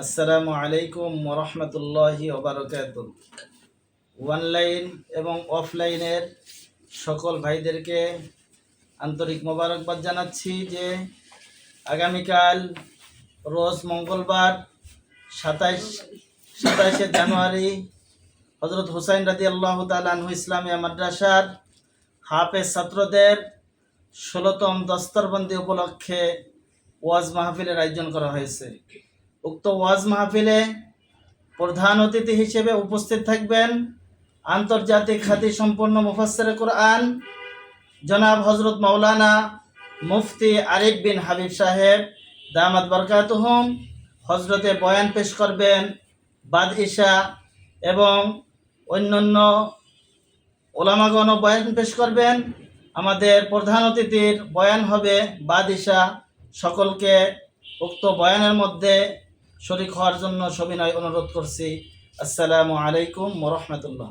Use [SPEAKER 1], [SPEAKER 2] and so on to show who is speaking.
[SPEAKER 1] আসসালামু আলাইকুম ওরহমতুল্লাহি ওবারকাতুহু। অনলাইন এবং অফলাইনের সকল ভাইদেরকে আন্তরিক মোবারকবাদ জানাচ্ছি যে আগামীকাল রোজ মঙ্গলবার 27শে জানুয়ারি হজরত হুসাইন রাদিয়াল্লাহু তাআলা আনহু ইসলামিয়া মাদ্রাসার হাফেজ ছাত্রদের 16তম দস্তরবন্দি উপলক্ষে ওয়াজ মাহফিলের আয়োজন করা হয়েছে। উক্ত ওয়াজ মাহফিলে প্রধান অতিথি হিসেবে উপস্থিত থাকবেন আন্তর্জাতিক খ্যাতি সম্পন্ন মুফাসসিরে কোরআন জনাব হজরত মাওলানা মুফতি আরিফ বিন হাবিব সাহেব দামাত বরকাতুহুম। হজরতে বয়ান পেশ করবেন বাদ ইশা এবং অন্যান্য ওলামাগণ বয়ান পেশ করবেন। আমাদের প্রধান অতিথির বয়ান হবে বাদ ইশা। সকলকে উক্ত বয়ানের মধ্যে শরীক হওয়ার জন্য সবিনয় অনুরোধ করছি। আসসালামু আলাইকুম ওয়া রাহমাতুল্লাহ।